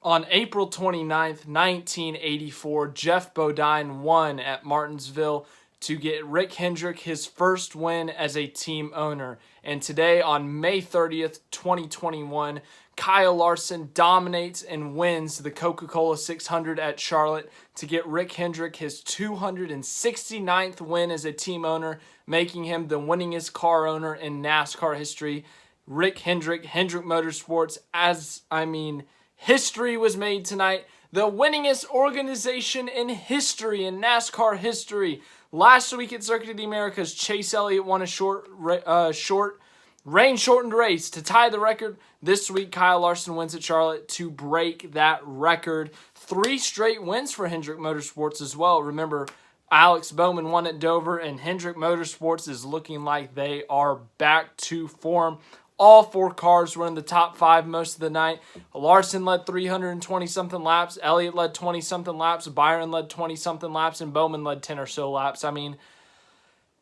On April 29th, 1984, Jeff Bodine won at Martinsville to get Rick Hendrick his first win as a team owner. And today, on May 30th, 2021, Kyle Larson dominates and wins the Coca Cola 600 at Charlotte to get Rick Hendrick his 269th win as a team owner, making him the winningest car owner in NASCAR history. Rick Hendrick, Hendrick Motorsports, history was made tonight. The winningest organization in history, in NASCAR history. Last week at Circuit of the Americas, Chase Elliott won a rain-shortened race to tie the record. This week, Kyle Larson wins at Charlotte to break that record. 3 straight wins for Hendrick Motorsports as well. Remember, Alex Bowman won at Dover, and Hendrick Motorsports is looking like they are back to form. All 4 cars were in the top 5 most of the night. Larson led 320-something laps. Elliott led 20-something laps. Byron led 20-something laps. And Bowman led 10 or so laps.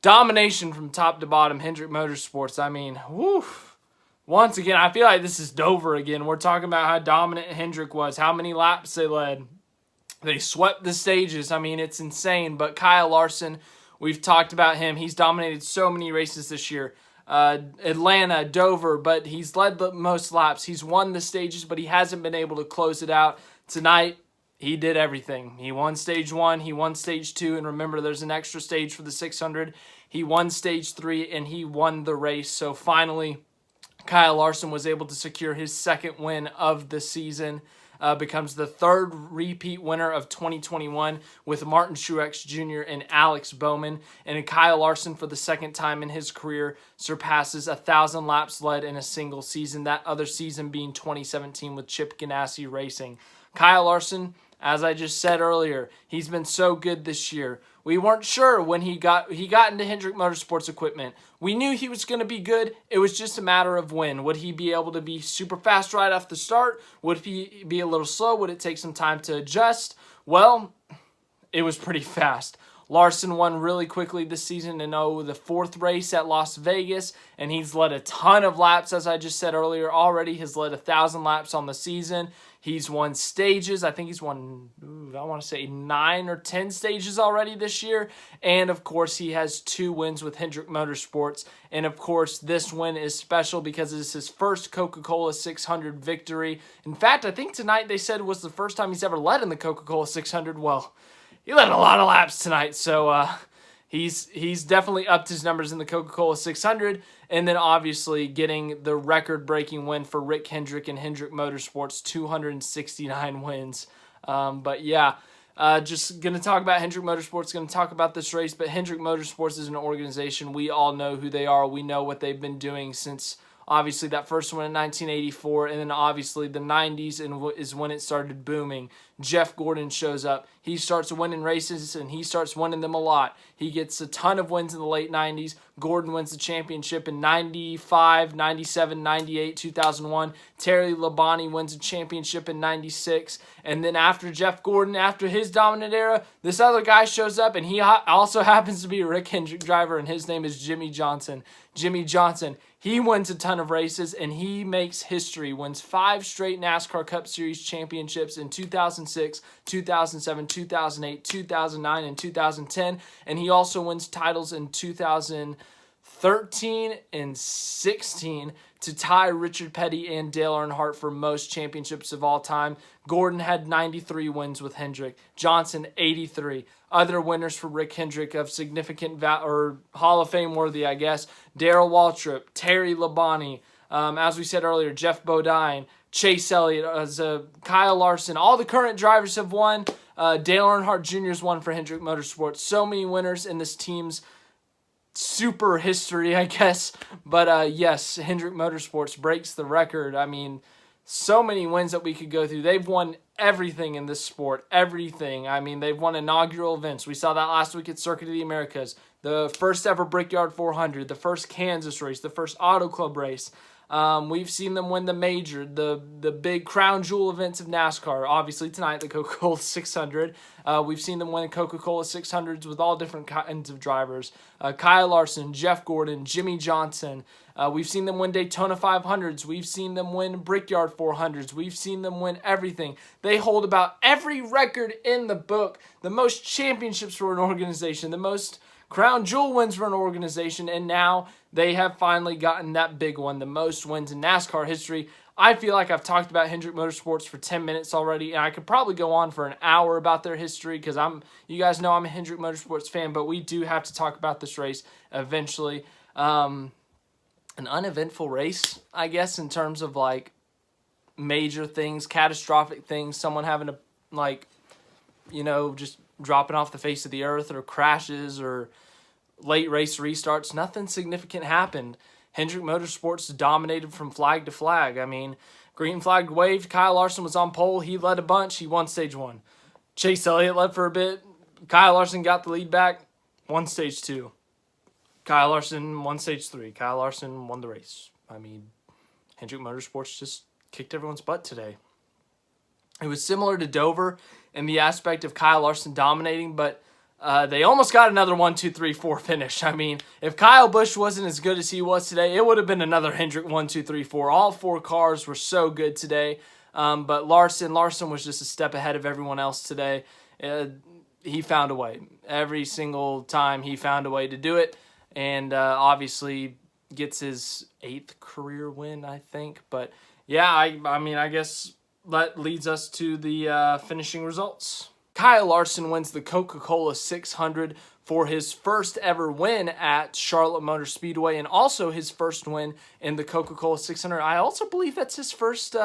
Domination from top to bottom. Hendrick Motorsports. Woo. Once again, I feel like this is Dover again. We're talking about how dominant Hendrick was, how many laps they led. They swept the stages. It's insane. But Kyle Larson, we've talked about him. He's dominated so many races this year. Atlanta, Dover, but he's led the most laps. He's won the stages, but he hasn't been able to close it out. Tonight, he did everything. He won stage 1, he won stage 2, and remember, there's an extra stage for the 600. He won stage 3, and he won the race. So finally, Kyle Larson was able to secure his second win of the season. Becomes the 3rd repeat winner of 2021 with Martin Truex Jr. and Alex Bowman. And Kyle Larson, for the second time in his career, surpasses 1,000 laps led in a single season. That other season being 2017 with Chip Ganassi Racing. Kyle Larson, as I just said earlier, he's been so good this year. We weren't sure when he got into Hendrick Motorsports equipment. We knew he was going to be good. It was just a matter of when. Would he be able to be super fast right off the start? Would he be a little slow? Would it take some time to adjust? Well, it was pretty fast. Larson won really quickly this season in the 4th race at Las Vegas, and he's led a ton of laps, as I just said earlier. Already has led 1,000 laps on the season. He's won stages. I think he's won, 9 or 10 stages already this year. And, of course, he has 2 wins with Hendrick Motorsports. And, of course, this win is special because it is his first Coca Cola 600 victory. In fact, I think tonight they said it was the first time he's ever led in the Coca Cola 600. Well, he led a lot of laps tonight, so he's definitely upped his numbers in the Coca Cola 600. And then obviously getting the record-breaking win for Rick Hendrick and Hendrick Motorsports, 269 wins. Just going to talk about Hendrick Motorsports, going to talk about this race. But Hendrick Motorsports is an organization. We all know who they are. We know what they've been doing since, obviously, that first one in 1984. And then, obviously, the 90s is when it started booming. Jeff Gordon shows up. He starts winning races, and he starts winning them a lot. He gets a ton of wins in the late 90s. Gordon wins the championship in 95, 97, 98, 2001. Terry Labonte wins a championship in 96. And then after Jeff Gordon, after his dominant era, this other guy shows up, and he also happens to be a Rick Hendrick driver, and his name is Jimmy Johnson. Jimmy Johnson, he wins a ton of races, and he makes history. Wins 5 straight NASCAR Cup Series championships in 2006, 2007, 2008, 2009, and 2010. And he also wins titles in 2013 and 16 to tie Richard Petty and Dale Earnhardt for most championships of all time. Gordon had 93 wins with Hendrick. Johnson, 83. Other winners for Rick Hendrick of significant Hall of Fame worthy, I guess. Darrell Waltrip, Terry Labonte, as we said earlier, Jeff Bodine, Chase Elliott, Kyle Larson. All the current drivers have won. Dale Earnhardt Jr. has won for Hendrick Motorsports. So many winners in this team's super history, I guess. But yes, Hendrick Motorsports breaks the record. So many wins that we could go through. They've won everything in this sport. Everything. They've won inaugural events. We saw that last week at Circuit of the Americas. The first ever Brickyard 400. The first Kansas race. The first Auto Club race. We've seen them win the major, the big crown jewel events of NASCAR. Obviously tonight, the Coca Cola 600. We've seen them win Coca Cola 600s with all different kinds of drivers. Kyle Larson, Jeff Gordon, Jimmy Johnson. We've seen them win Daytona 500s. We've seen them win Brickyard 400s. We've seen them win everything. They hold about every record in the book. The most championships for an organization. The most crown jewel wins for an organization. And now they have finally gotten that big one. The most wins in NASCAR history. I feel like I've talked about Hendrick Motorsports for 10 minutes already. And I could probably go on for an hour about their history. Because you guys know I'm a Hendrick Motorsports fan. But we do have to talk about this race eventually. An uneventful race, I guess, in terms of like major things, catastrophic things, someone having to just dropping off the face of the earth or crashes or late race restarts. Nothing significant happened. Hendrick Motorsports dominated from flag to flag. I mean, green flag waved. Kyle Larson was on pole. He led a bunch. He won stage 1. Chase Elliott led for a bit. Kyle Larson got the lead back. Won stage 2. Kyle Larson won stage 3. Kyle Larson won the race. I mean, Hendrick Motorsports just kicked everyone's butt today. It was similar to Dover in the aspect of Kyle Larson dominating, but they almost got another 1, 2, 3, 4 finish. I mean, if Kyle Busch wasn't as good as he was today, it would have been another Hendrick 1, 2, 3, 4. All 4 cars were so good today. But Larson was just a step ahead of everyone else today. He found a way. Every single time he found a way to do it. And obviously gets his 8th career win, I think. But yeah, I guess that leads us to the finishing results. Kyle Larson wins the Coca Cola 600 for his first ever win at Charlotte Motor Speedway, and also his first win in the Coca Cola 600. I also believe that's his first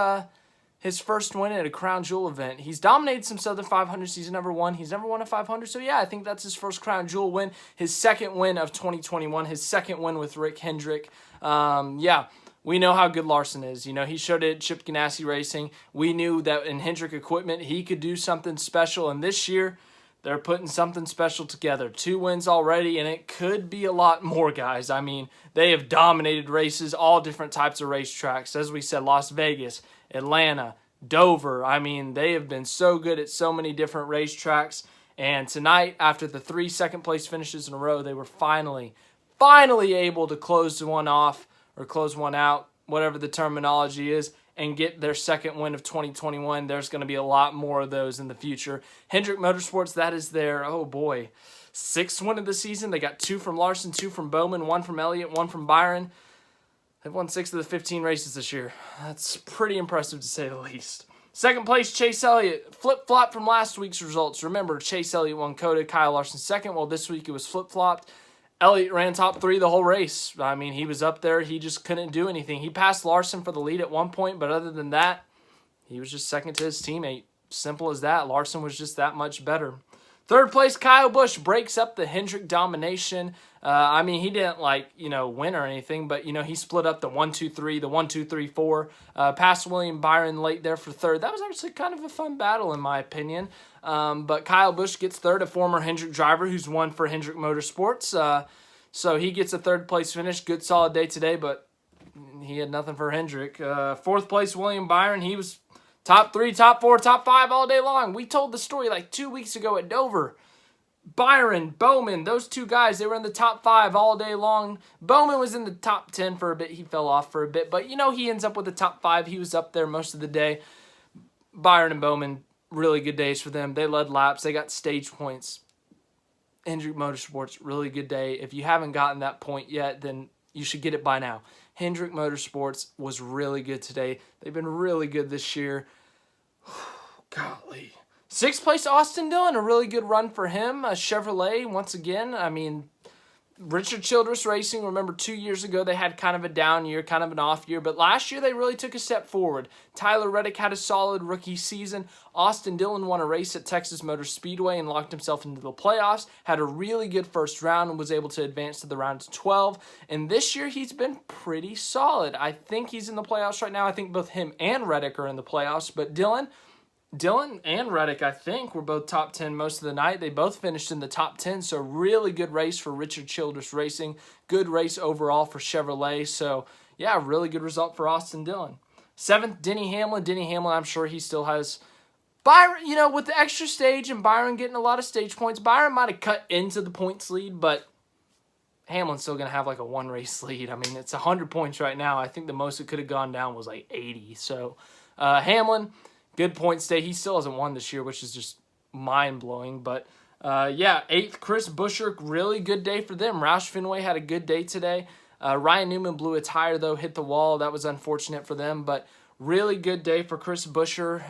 win at a crown jewel event. He's dominated some Southern 500s. He's never won. He's never won a 500. So yeah, I think that's his first crown jewel win. His second win of 2021. His second win with Rick Hendrick. Yeah, we know how good Larson is. You know, he showed it at Chip Ganassi Racing. We knew that in Hendrick equipment, he could do something special. And this year, they're putting something special together. 2 wins already, and it could be a lot more, guys. I mean, they have dominated races, all different types of racetracks. As we said, Las Vegas, Atlanta, Dover. I mean, they have been so good at so many different racetracks. And tonight, after the 3 second-place finishes in a row, they were finally able to close one off or close one out, whatever the terminology is, and get their second win of 2021. There's going to be a lot more of those in the future. Hendrick Motorsports, that is their, 6th win of the season. They got 2 from Larson, 2 from Bowman, 1 from Elliott, 1 from Byron. They've won 6 of the 15 races this year. That's pretty impressive to say the least. Second place, Chase Elliott. Flip-flop from last week's results. Remember, Chase Elliott won COTA, Kyle Larson second. Well, this week it was flip-flopped. Elliott ran top 3 the whole race. I mean, he was up there. He just couldn't do anything. He passed Larson for the lead at one point, but other than that, he was just second to his teammate. Simple as that. Larson was just that much better. Third place, Kyle Busch breaks up the Hendrick domination. I mean, he didn't, win or anything, but, he split up the 1, 2, 3, the 1, 2, 3, 4. Passed William Byron late there for third. That was actually kind of a fun battle, in my opinion. But Kyle Busch gets third, a former Hendrick driver who's won for Hendrick Motorsports. So he gets a third-place finish. Good, solid day today, but he had nothing for Hendrick. Fourth place, William Byron. He was top 3, top 4, top 5 all day long. We told the story 2 weeks ago at Dover. Byron, Bowman, those 2 guys, they were in the top 5 all day long. Bowman was in the top 10 for a bit. He fell off for a bit, but, he ends up with the top 5. He was up there most of the day. Byron and Bowman, really good days for them. They led laps. They got stage points. Hendrick Motorsports, really good day. If you haven't gotten that point yet, then you should get it by now. Hendrick Motorsports was really good today. They've been really good this year. Golly. 6th place, Austin Dillon, a really good run for him. Chevrolet, once again, I mean, Richard Childress Racing, remember 2 years ago they had kind of a down year, kind of an off year, but last year they really took a step forward. Tyler Reddick had a solid rookie season. Austin Dillon won a race at Texas Motor Speedway and locked himself into the playoffs, had a really good first round and was able to advance to the round of 12. And this year he's been pretty solid. I think he's in the playoffs right now. I think both him and Reddick are in the playoffs, but Dillon and Reddick, I think, were both top 10 most of the night. They both finished in the top 10, so really good race for Richard Childress Racing. Good race overall for Chevrolet. So, yeah, really good result for Austin Dillon. 7th, Denny Hamlin. Denny Hamlin, I'm sure he still has Byron, with the extra stage and Byron getting a lot of stage points, Byron might have cut into the points lead, but Hamlin's still going to have like a 1-race lead. I mean, it's 100 points right now. I think the most it could have gone down was like 80. So Hamlin, good points day. He still hasn't won this year, which is just mind-blowing. But yeah, 8th, Chris Buescher, really good day for them. Roush Fenway had a good day today. Ryan Newman blew a tire, though, hit the wall. That was unfortunate for them, but really good day for Chris Buescher.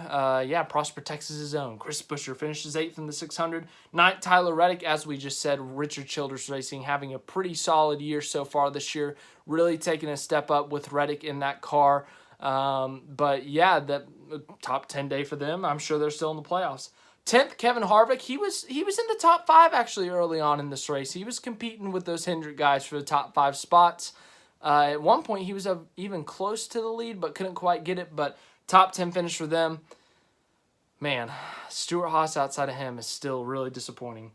Yeah, Prosper, Texas' own. Chris Buescher finishes 8th in the 600. 9th, Tyler Reddick. As we just said, Richard Childress Racing having a pretty solid year so far this year. Really taking a step up with Reddick in that car. But yeah, that top 10 day for them. I'm sure they're still in the playoffs. 10th, Kevin Harvick. He was in the top 5 actually early on in this race. He was competing with those Hendrick guys for the top 5 spots. At one point, he was even close to the lead, but couldn't quite get it. But top 10 finish for them. Man, Stuart Haas outside of him is still really disappointing.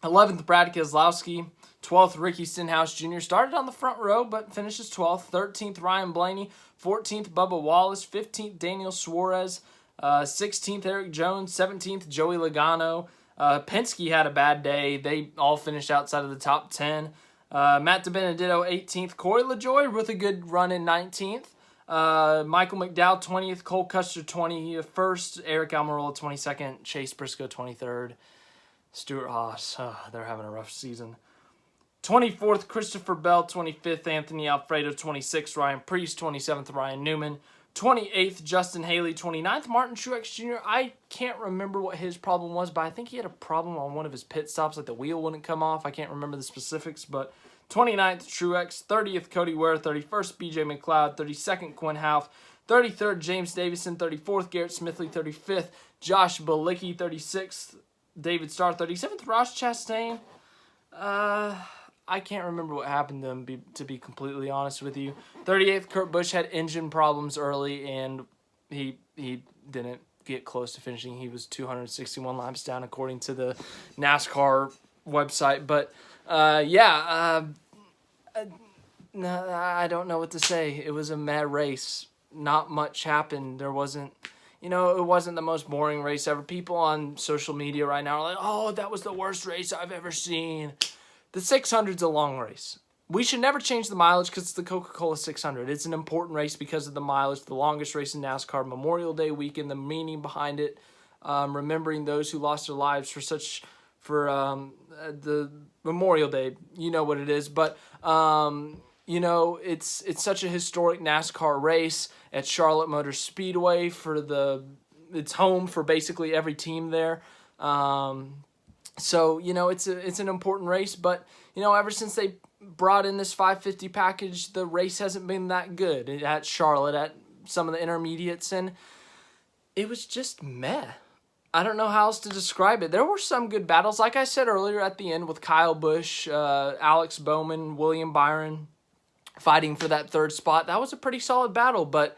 11th, Brad Keselowski. 12th, Ricky Stenhouse Jr. Started on the front row, but finishes 12th. 13th, Ryan Blaney. 14th, Bubba Wallace. 15th, Daniel Suarez. 16th, Eric Jones. 17th, Joey Logano. Penske had a bad day. They all finished outside of the top 10. Matt DiBenedetto, 18th. Corey LaJoie with a good run in 19th. Michael McDowell, 20th. Cole Custer, 21st. Eric Almirola, 22nd. Chase Briscoe, 23rd. Stuart Haas, they're having a rough season. 24th, Christopher Bell. 25th, Anthony Alfredo. 26th, Ryan Preece. 27th, Ryan Newman. 28th, Justin Haley. 29th, Martin Truex Jr. I can't remember what his problem was, but I think he had a problem on one of his pit stops, like the wheel wouldn't come off. I can't remember the specifics, but 29th, Truex. 30th, Cody Ware. 31st, BJ McLeod. 32nd, Quinn Houff. 33rd, James Davison. 34th, Garrett Smithley. 35th, Josh Bilicki. 36th, David Starr. 37th, Ross Chastain. I can't remember what happened to him, to be completely honest with you. 38th, Kurt Busch had engine problems early, and he didn't get close to finishing. He was 261 laps down, according to the NASCAR website. But, no, I don't know what to say. It was a mad race. Not much happened. There wasn't, it wasn't the most boring race ever. People on social media right now are like, oh, that was the worst race I've ever seen. The 600's a long race. We should never change the mileage because it's the Coca Cola 600. It's an important race because of the mileage, the longest race in NASCAR, Memorial Day weekend, the meaning behind it, remembering those who lost their lives for the Memorial Day. You know what it is. But, it's such a historic NASCAR race at Charlotte Motor Speedway it's home for basically every team there. So, it's an important race, but, ever since they brought in this 550 package, the race hasn't been that good at Charlotte, at some of the intermediates, and it was just meh. I don't know how else to describe it. There were some good battles, like I said earlier at the end, with Kyle Busch, Alex Bowman, William Byron fighting for that 3rd spot. That was a pretty solid battle, but,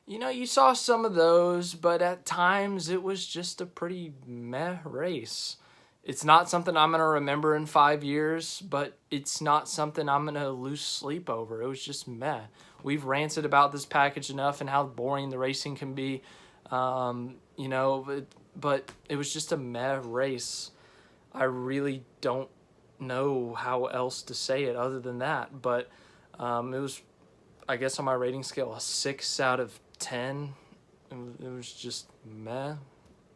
you saw some of those, but at times it was just a pretty meh race. It's not something I'm going to remember in 5 years, but it's not something I'm going to lose sleep over. It was just meh. We've ranted about this package enough and how boring the racing can be, but it was just a meh race. I really don't know how else to say it other than that, but it was, I guess on my rating scale, a 6 out of 10. It was just meh.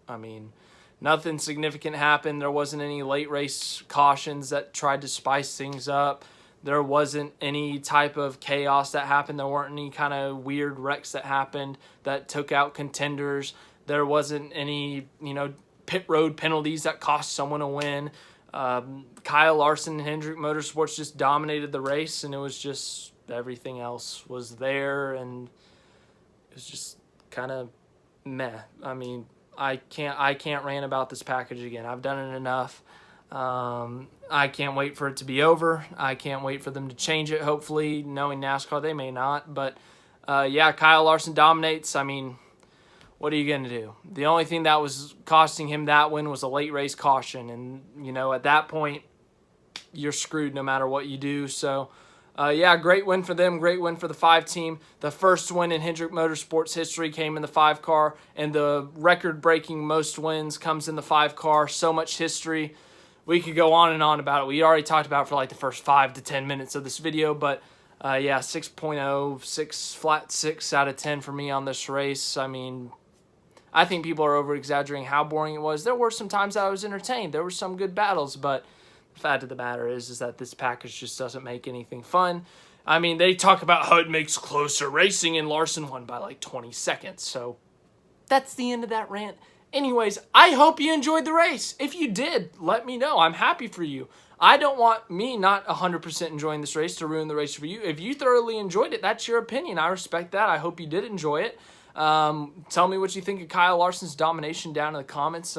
I mean, nothing significant happened. There wasn't any late race cautions that tried to spice things up. There wasn't any type of chaos that happened. There weren't any kind of weird wrecks that happened that took out contenders. There wasn't any, pit road penalties that cost someone a win. Kyle Larson and Hendrick Motorsports just dominated the race, and it was just everything else was there, and it was just kind of meh. I mean, I can't rant about this package again. I've done it enough. I can't wait for it to be over. I can't wait for them to change it, hopefully. Knowing NASCAR, they may not. But, Kyle Larson dominates. I mean, what are you going to do? The only thing that was costing him that win was a late race caution. And, at that point, you're screwed no matter what you do. So, yeah, great win for them. Great win for the 5 team. The first win in Hendrick Motorsports history came in the 5 car, and the record-breaking most wins comes in the 5 car. So much history. We could go on and on about it. We already talked about it for like the first 5 to 10 minutes of this video, but yeah, 6.0, flat 6 out of 10 for me on this race. I mean, I think people are over-exaggerating how boring it was. There were some times that I was entertained. There were some good battles, but the fact of the matter is that this package just doesn't make anything fun. I mean, they talk about how it makes closer racing, and Larson won by like 20 seconds. So that's the end of that rant. Anyways, I hope you enjoyed the race. If you did, let me know. I'm happy for you. I don't want me not 100% enjoying this race to ruin the race for you. If you thoroughly enjoyed it, that's your opinion. I respect that. I hope you did enjoy it. Tell me what you think of Kyle Larson's domination down in the comments.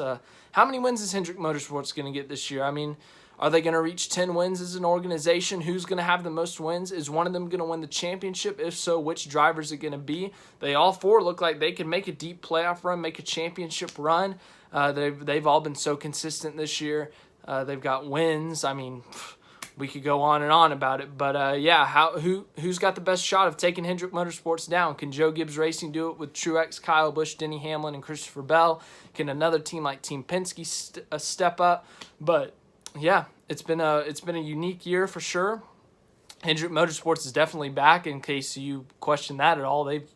How many wins is Hendrick Motorsports going to get this year? I mean, are they going to reach 10 wins as an organization? Who's going to have the most wins? Is one of them going to win the championship? If so, which driver is it going to be? They all 4 look like they can make a deep playoff run, make a championship run. They've all been so consistent this year. They've got wins. I mean, we could go on and on about it. But yeah, who's got the best shot of taking Hendrick Motorsports down? Can Joe Gibbs Racing do it with Truex, Kyle Busch, Denny Hamlin, and Christopher Bell? Can another team like Team Penske step up? But yeah, it's been a unique year for sure. Hendrick Motorsports is definitely back, in case you question that at all. They've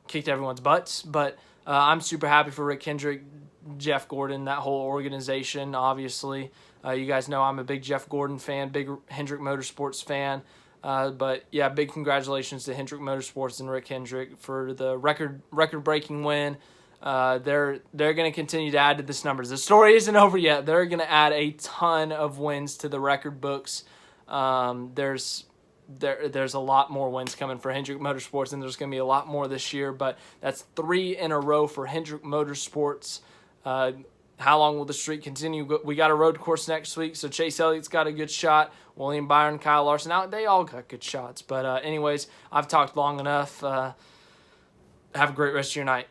kicked everyone's butts. But I'm super happy for Rick Hendrick, Jeff Gordon, that whole organization, obviously. You guys know I'm a big Jeff Gordon fan, big Hendrick Motorsports fan. But yeah, big congratulations to Hendrick Motorsports and Rick Hendrick for the record-breaking win. They're going to continue to add to this numbers. The story isn't over yet. They're going to add a ton of wins to the record books. There's a lot more wins coming for Hendrick Motorsports, and there's going to be a lot more this year. But that's 3 in a row for Hendrick Motorsports. How long will the streak continue? We got a road course next week, so Chase Elliott's got a good shot. William Byron, Kyle Larson, they all got good shots. But anyways, I've talked long enough. Have a great rest of your night.